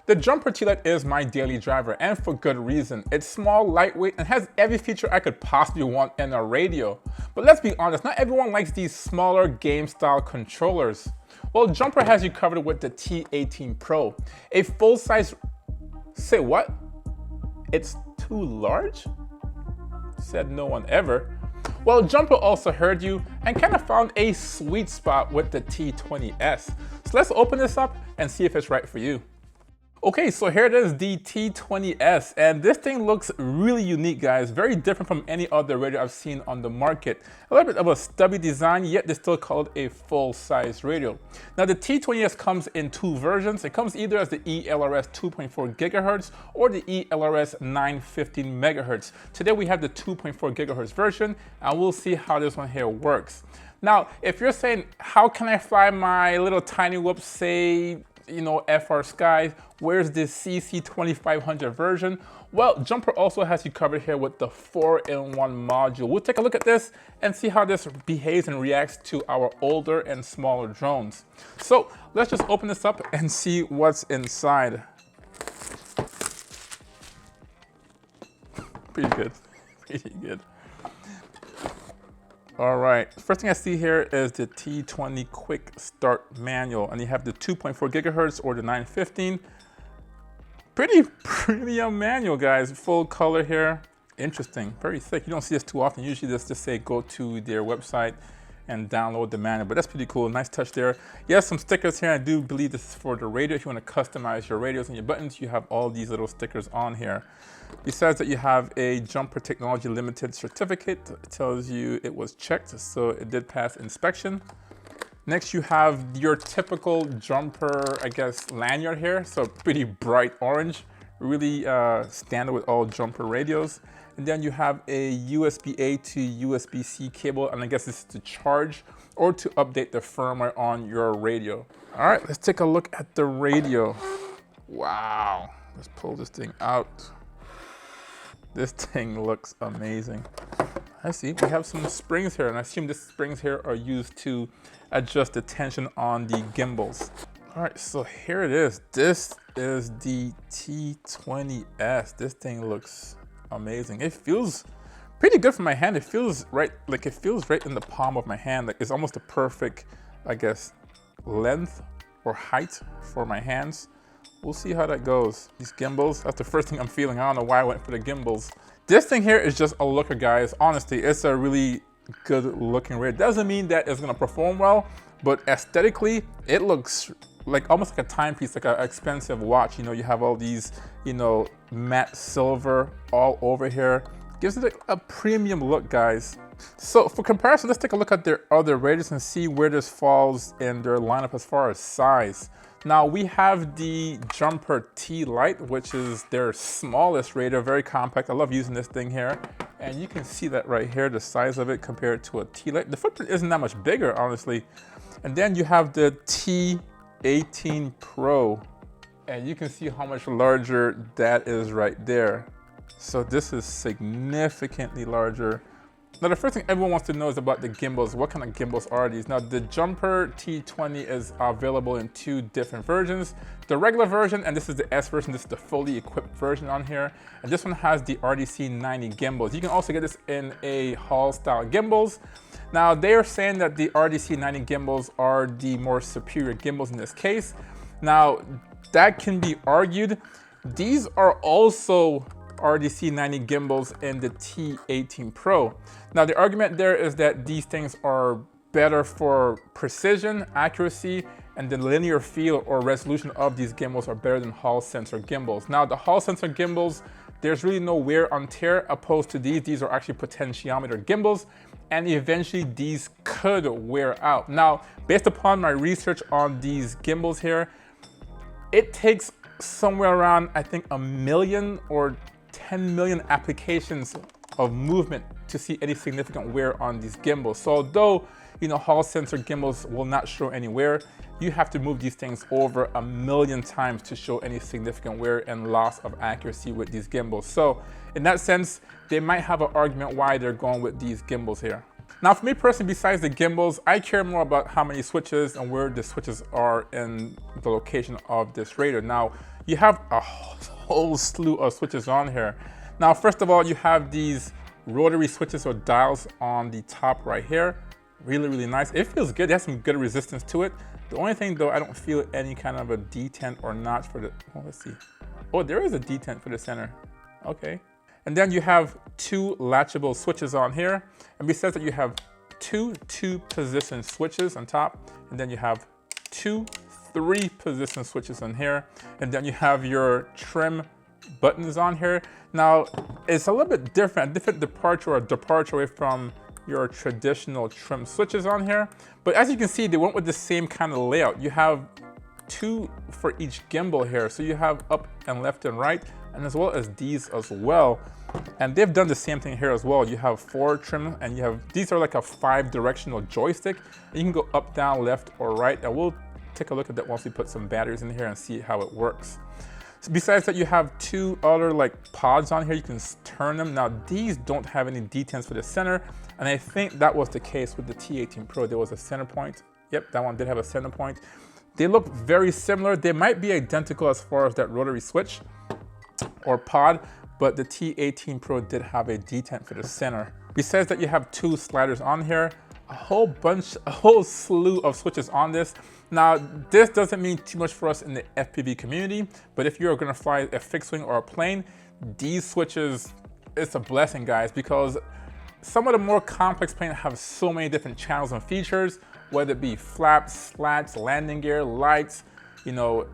The Jumper T-Lite is my daily driver, and for good reason. It's small, lightweight, and has every feature I could possibly want in a radio. But let's be honest, not everyone likes these smaller game-style controllers. Well, Jumper has you covered with the T18 Pro, a full-size... Say what? It's too large? Said no one ever. Well, Jumper also heard you and kind of found a sweet spot with the T-20S. So let's open this up and see if it's right for you. Okay, so here it is, the T-20S, and this thing looks really unique, guys. Very different from any other radio I've seen on the market. A little bit of a stubby design, yet they still call it a full-size radio. Now, the T-20S comes in two versions. It comes either as the ELRS 2.4 gigahertz or the ELRS 915 megahertz. Today, we have the 2.4 gigahertz version, and we'll see how this one here works. Now, if you're saying, how can I fly my little tiny whoop, say, FR Skies, where's the CC2500 version? Well, Jumper also has you covered here with the 4-in-1 module. We'll take a look at this and see how this behaves and reacts to our older and smaller drones. So let's just open this up and see what's inside. Pretty good, pretty good. All right, first thing I see here is the T20 Quick Start Manual, and you have the 2.4 gigahertz or the 915. Pretty premium manual, guys. Full color here. Interesting, very thick. You don't see this too often. Usually just say go to their website and download the manual, but that's pretty cool. Nice touch there. You have some stickers here. I do believe this is for the radio. If you want to customize your radios and your buttons, you have all these little stickers on here. Besides that, you have a Jumper Technology Limited certificate. It tells you it was checked, so it did pass inspection. Next, you have your typical Jumper, I guess, lanyard here. So pretty bright orange, really standard with all Jumper radios. And then you have a USB-A to USB-C cable, and I guess this is to charge or to update the firmware on your radio. All right, let's take a look at the radio. Wow, let's pull this thing out. This thing looks amazing. I see, we have some springs here, and I assume these springs here are used to adjust the tension on the gimbals. All right, so here it is. This is the T-20S. This thing looks amazing. It feels pretty good for my hand. It feels right, like it feels right in the palm of my hand. Like it's almost a perfect, I guess, length or height for my hands. We'll see how that goes. These gimbals, that's the first thing I'm feeling. I don't know why I went for the gimbals. This thing here is just a looker, guys. Honestly, it's a really good looking radio. Doesn't mean that it's gonna perform well, but aesthetically, it looks like almost like a timepiece, like an expensive watch. You have all these, matte silver all over here. Gives it a premium look, guys. So for comparison, let's take a look at their other radios and see where this falls in their lineup as far as size. Now we have the Jumper T-Lite, which is their smallest radio, very compact. I love using this thing here. And you can see that right here, the size of it compared to a T-Lite. The footprint isn't that much bigger, honestly. And then you have the T18 Pro, and you can see how much larger that is right there. So this is significantly larger. Now the first thing everyone wants to know is about the gimbals. What kind of gimbals are these? Now the Jumper T20 is available in two different versions. The regular version, and this is the S version, this is the fully equipped version on here. And this one has the RDC 90 gimbals. You can also get this in a Hall style gimbals. Now they are saying that the RDC 90 gimbals are the more superior gimbals in this case. Now that can be argued. These are also RDC 90 gimbals in the T18 Pro. Now the argument there is that these things are better for precision, accuracy, and the linear feel or resolution of these gimbals are better than Hall sensor gimbals. Now the Hall sensor gimbals, there's really no wear and tear opposed to these. These are actually potentiometer gimbals, and eventually these could wear out. Now, based upon my research on these gimbals here, it takes somewhere around, I think, 1 million or 10 million applications of movement to see any significant wear on these gimbals. So although, Hall sensor gimbals will not show any wear, you have to move these things over 1 million times to show any significant wear and loss of accuracy with these gimbals. So in that sense, they might have an argument why they're going with these gimbals here. Now for me personally, besides the gimbals, I care more about how many switches and where the switches are in the location of this radio. Now, you have a whole slew of switches on here. Now, first of all, you have these rotary switches or dials on the top right here. Really, really nice. It feels good. It has some good resistance to it. The only thing though, I don't feel any kind of a detent or notch for the, well, let's see. Oh, there is a detent for the center. Okay. And then you have two latchable switches on here. And besides that, you have two position switches on top. And then you have two 3-position switches on here. And then you have your trim buttons on here. Now, it's a little bit different, a different departure away from your traditional trim switches on here. But as you can see, they went with the same kind of layout. You have 2 for each gimbal here. So you have up and left and right, and as well as these as well. And they've done the same thing here as well. You have 4 trim, and you have, these are like a 5-directional joystick. And you can go up, down, left, or right. And we'll take a look at that once we put some batteries in here and see how it works. So besides that, you have 2 other like pods on here. You can turn them. Now these don't have any detents for the center, and I think that was the case with the T18 Pro. There was a center point. Yep, that one did have a center point. They look very similar. They might be identical as far as that rotary switch or pod, but the T18 Pro did have a detent for the center. Besides that, you have 2 sliders on here, a whole slew of switches on this. Now, this doesn't mean too much for us in the FPV community, but if you're gonna fly a fixed wing or a plane, these switches, it's a blessing, guys, because some of the more complex planes have so many different channels and features, whether it be flaps, slats, landing gear, lights, you know,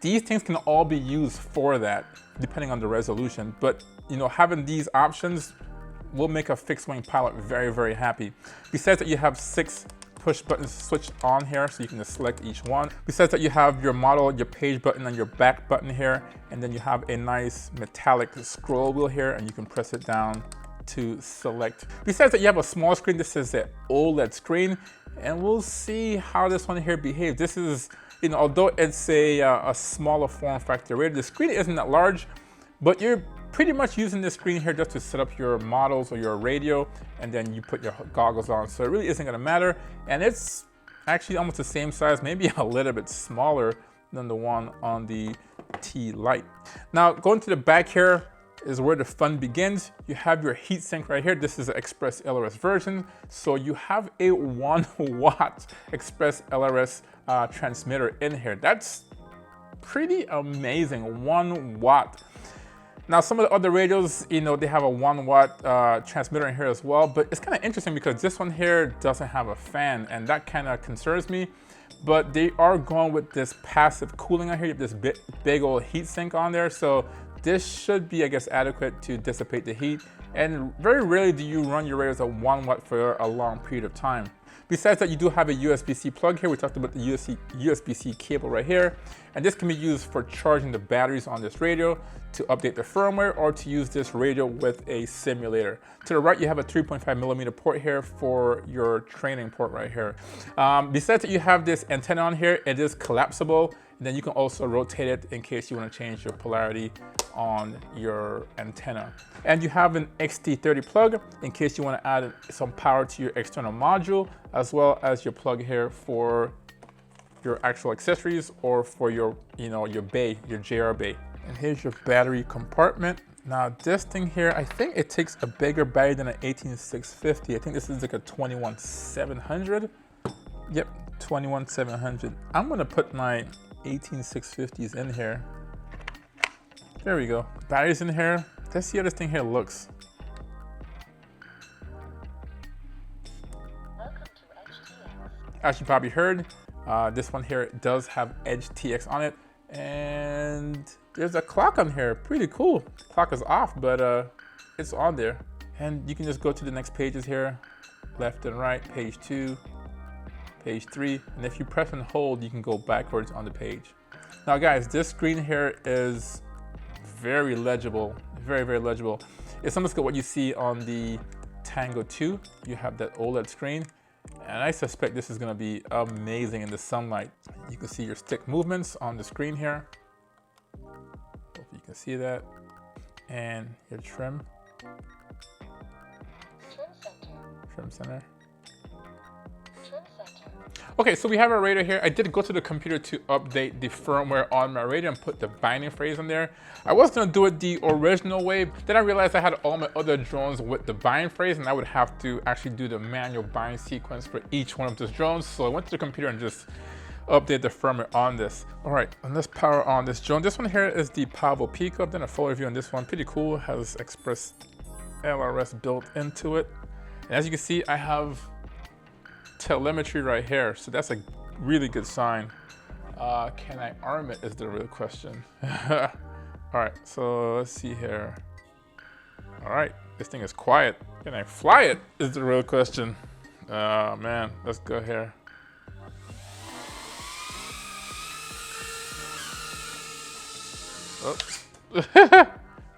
these things can all be used for that, depending on the resolution. But, you know, having these options will make a fixed wing pilot very, very happy. Besides that, you have 6 push buttons switched on here, so you can just select each one. Besides that, you have your model, your page button, and your back button here. And then you have a nice metallic scroll wheel here, and you can press it down to select. Besides that, you have a small screen. This is an OLED screen, and we'll see how this one here behaves. This is, you know, although it's a smaller form factor radio, the screen isn't that large, but you're pretty much using this screen here just to set up your models or your radio, and then you put your goggles on. So it really isn't gonna matter. And it's actually almost the same size, maybe a little bit smaller than the one on the T Lite. Now, going to the back here is where the fun begins. You have your heatsink right here. This is an Express LRS version. So you have a 1 watt Express LRS transmitter in here. That's pretty amazing, 1 watt. Now, some of the other radios, you know, they have a 1 watt transmitter in here as well, but it's kind of interesting because this one here doesn't have a fan, and that kind of concerns me. But they are going with this passive cooling on here, this big old heat sink on there. So this should be, I guess, adequate to dissipate the heat. And very rarely do you run your radios at 1 watt for a long period of time. Besides that, you do have a USB-C plug here. We talked about the USB-C cable right here. And this can be used for charging the batteries on this radio, to update the firmware, or to use this radio with a simulator. To the right, you have a 3.5mm port here for your training port right here. Besides that, you have this antenna on here. It is collapsible. And then you can also rotate it in case you want to change your polarity on your antenna. And you have an XT30 plug in case you want to add some power to your external module, as well as your plug here for your actual accessories or for your, you know, your bay, your JR bay. And here's your battery compartment. Now this thing here, I think it takes a bigger battery than an 18650. I think this is like a 21700. Yep, 21700. I'm gonna put my 18650s in here. There we go. Batteries in here. Let's see how this thing here looks. Welcome to HTX. As you probably heard, this one here does have Edge TX on it, and there's a clock on here. Pretty cool. Clock is off, but it's on there. And you can just go to the next pages here, left and right, page 2, page 3, and if you press and hold, you can go backwards on the page. Now guys, this screen here is very legible, very, very legible. It's almost like what you see on the Tango 2. You have that OLED screen, and I suspect this is gonna be amazing in the sunlight. You can see your stick movements on the screen here. Hope you can see that. And your trim. Trim center. Trim center. Trim center. Okay, so we have our radar here. I did go to the computer to update the firmware on my radar and put the binding phrase in there. I was gonna do it the original way, then I realized I had all my other drones with the binding phrase and I would have to actually do the manual binding sequence for each one of those drones. So I went to the computer and just update the firmware on this. All right, and let's power on this drone. This one here is the Pavo Pico. I've done a full review on this one. Pretty cool, has Express LRS built into it. And as you can see, I have telemetry right here, so that's a really good sign. Can I arm it is the real question. All right, so let's see here. All right, this thing is quiet. Can I fly it is the real question. Oh man, let's go here. Oops.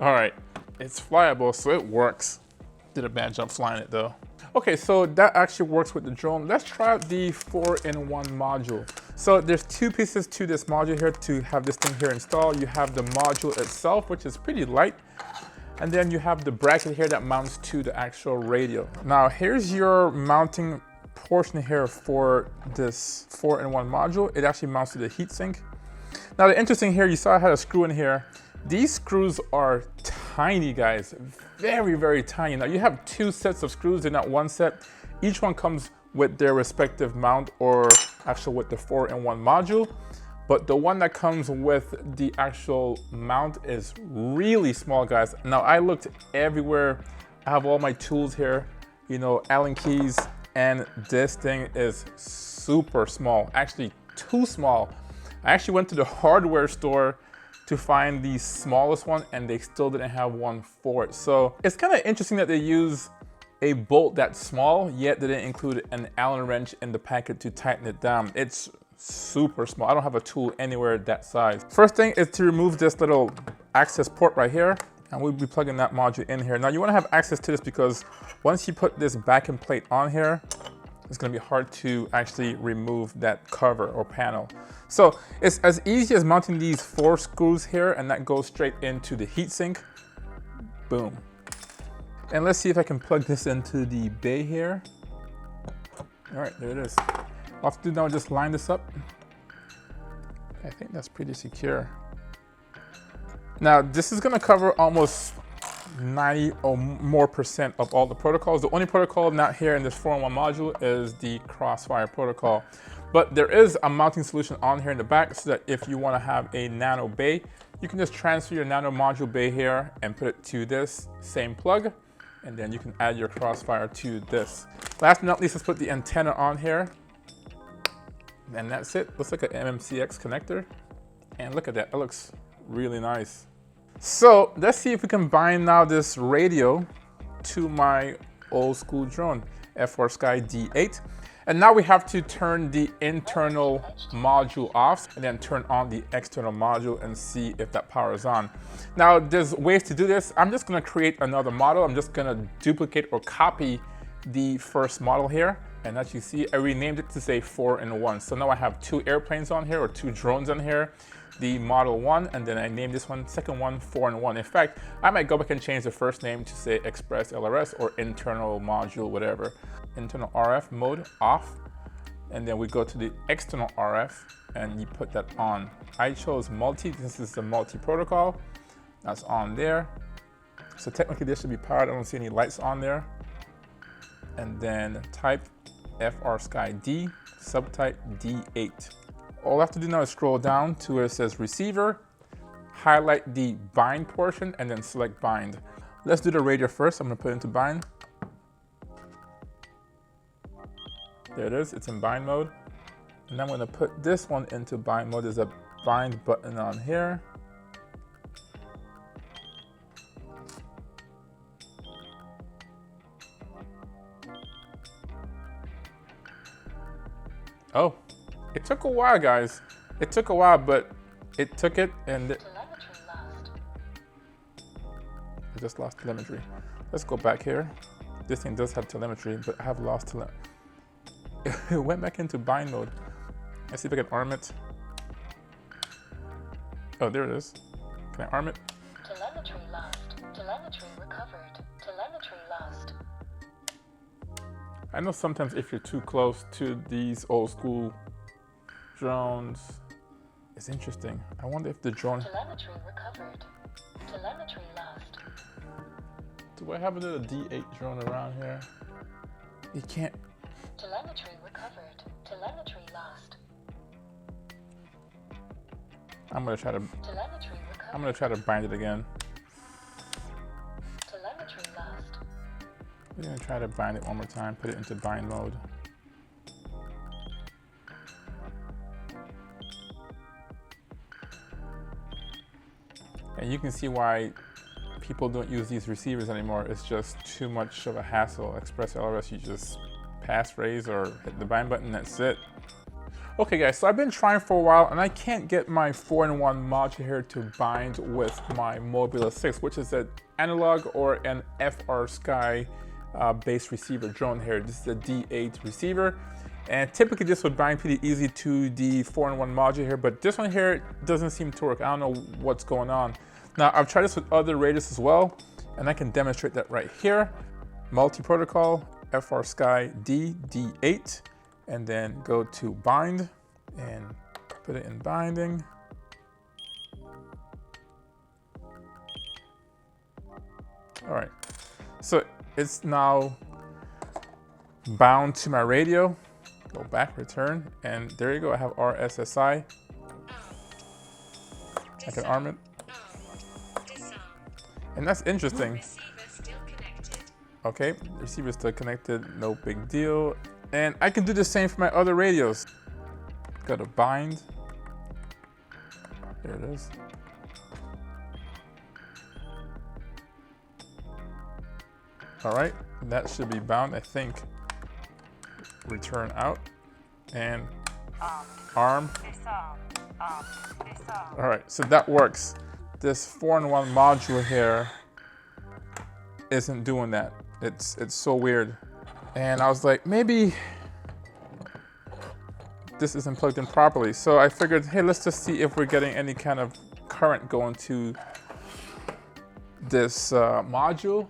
All right, it's flyable, so it works. Did a bad job flying it though. Okay, so that actually works with the drone. Let's try out the 4-in-1 module. So there's two pieces to this module here to have this thing here installed. You have the module itself, which is pretty light. And then you have the bracket here that mounts to the actual radio. Now here's your mounting portion here for this 4-in-1 module. It actually mounts to the heatsink. Now the interesting here, you saw I had a screw in here. These screws are tiny, guys, very, very tiny. Now you have two sets of screws, they're not one set. Each one comes with their respective mount or actually with the 4-in-1 module. But the one that comes with the actual mount is really small, guys. Now I looked everywhere. I have all my tools here, you know, Allen keys, and this thing is super small, actually too small. I actually went to the hardware store to find the smallest one and they still didn't have one for it. So it's kind of interesting that they use a bolt that's small, yet they didn't include an Allen wrench in the packet to tighten it down. It's super small. I don't have a tool anywhere that size. First thing is to remove this little access port right here, and we'll be plugging that module in here. Now you want to have access to this because once you put this backing plate on here, it's going to be hard to actually remove that cover or panel. So it's as easy as mounting these 4 screws here, and that goes straight into the heatsink. Boom. And let's see if I can plug this into the bay here. All right, there it is. All I have to do now is just line this up. I think that's pretty secure. Now this is going to cover almost 90 or more % of all the protocols. The only protocol not here in this 4-in-1 module is the Crossfire protocol. But there is a mounting solution on here in the back so that if you want to have a nano bay, you can just transfer your nano module bay here and put it to this same plug, and then you can add your Crossfire to this. Last but not least, let's put the antenna on here. And that's it. Looks like an MMCX connector. And look at that, it looks really nice. So let's see if we can bind now this radio to my old school drone, FrSky D8. And now we have to turn the internal module off and then turn on the external module and see if that power is on. Now there's ways to do this. I'm just gonna create another model. I'm just gonna duplicate or copy the first model here. And as you see, I renamed it to say 4-in-1. So now I have 2 airplanes on here or 2 drones on here. The Model 1, and then I named this one, second one, 4-in-1. In fact, I might go back and change the first name to say Express LRS or internal module, whatever. Internal RF mode off, and then we go to the external RF and you put that on. I chose multi, this is the multi protocol. That's on there. So technically this should be powered. I don't see any lights on there. And then type FrSky D, subtype D8. All I have to do now is scroll down to where it says receiver, highlight the bind portion, and then select bind. Let's do the radio first. I'm gonna put it into bind. There it is, it's in bind mode. And I'm gonna put this one into bind mode. There's a bind button on here. Oh. It took a while, guys. It took a while, but it took it and Telemetry lost. I just lost telemetry. Let's go back here. This thing does have telemetry, but I have lost telemetry. It went back into bind mode. Let's see if I can arm it. Oh, there it is. Can I arm it? Telemetry lost. Telemetry recovered. Telemetry lost. I know sometimes if you're too close to these old school drones, it's interesting. I wonder if the drone... Telemetry recovered. Telemetry lost. Do I have another D8 drone around here? You can't... Telemetry recovered. Telemetry lost. I'm gonna try to... Telemetry recovered. I'm gonna try to bind it again. Telemetry lost. We're gonna try to bind it one more time, put it into bind mode. And you can see why people don't use these receivers anymore. It's just too much of a hassle. Express LRS, you just pass raise or hit the bind button, that's it. Okay guys, so I've been trying for a while and I can't get my 4-in-1 module here to bind with my Mobula 6, which is an analog or an FrSky based receiver drone here. This is a D8 receiver. And typically this would bind pretty easy to the 4-in-1 module here, but this one here doesn't seem to work. I don't know what's going on. Now I've tried this with other radios as well, and I can demonstrate that right here. Multi-protocol, FrSky D8, and then go to bind and put it in binding. All right, so it's now bound to my radio. Go back, return, and there you go. I have RSSI. I can arm it. And that's interesting. Okay, receiver still connected, no big deal. And I can do the same for my other radios. Go to bind. There it is. All right, that should be bound, I think. Return out and arm. All right, so that works. This 4-in-1 module here isn't doing that. It's so weird. And I was like, maybe this isn't plugged in properly. So I figured, hey, let's just see if we're getting any kind of current going to this module.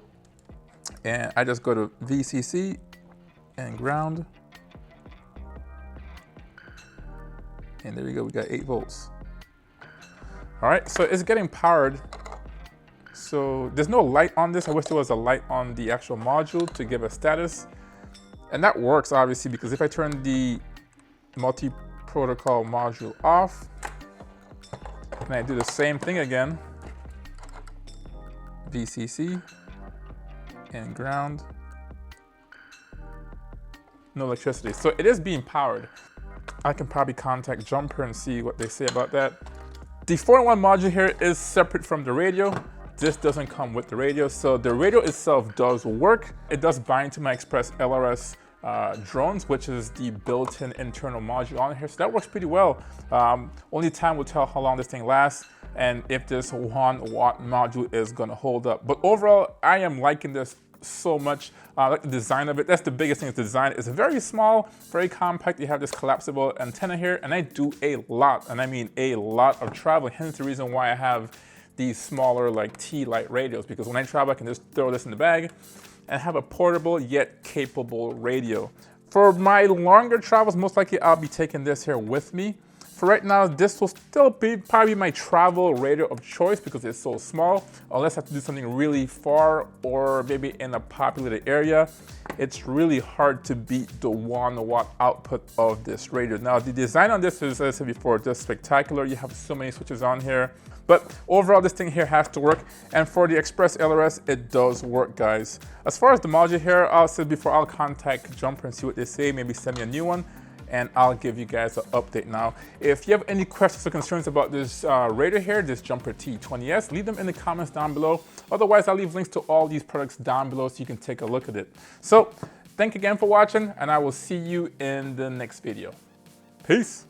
And I just go to VCC and ground. And there we go, we got 8 volts. All right, so it's getting powered. So there's no light on this. I wish there was a light on the actual module to give a status. And that works obviously, because if I turn the multi-protocol module off, and I do the same thing again, VCC and ground, no electricity. So it is being powered. I can probably contact Jumper and see what they say about that. The 4-in-1 module here is separate from the radio. This doesn't come with the radio, so the radio itself does work. It does bind to my Express LRS drones, which is the built-in internal module on here, so that works pretty well. Only time will tell how long this thing lasts and if this 1-watt module is gonna hold up. But overall, I am liking this so much. I like the design of it. That's the biggest thing, is the design. It's very small, very compact. You have this collapsible antenna here, and I do a lot, and I mean a lot of traveling. Hence the reason why I have these smaller like T-Lite radios, because when I travel, I can just throw this in the bag and have a portable yet capable radio. For my longer travels, most likely I'll be taking this here with me. For right now, this will still be probably my travel radio of choice because it's so small. Unless I have to do something really far or maybe in a populated area, it's really hard to beat the 1-watt output of this radio. Now, the design on this is, as I said before, just spectacular. You have so many switches on here. But overall, this thing here has to work. And for the Express LRS, it does work, guys. As far as the module here, I'll say before, I'll contact Jumper and see what they say, maybe send me a new one, and I'll give you guys an update now. If you have any questions or concerns about this radio here, this Jumper T-20S, leave them in the comments down below. Otherwise, I'll leave links to all these products down below so you can take a look at it. So, thank you again for watching, and I will see you in the next video. Peace.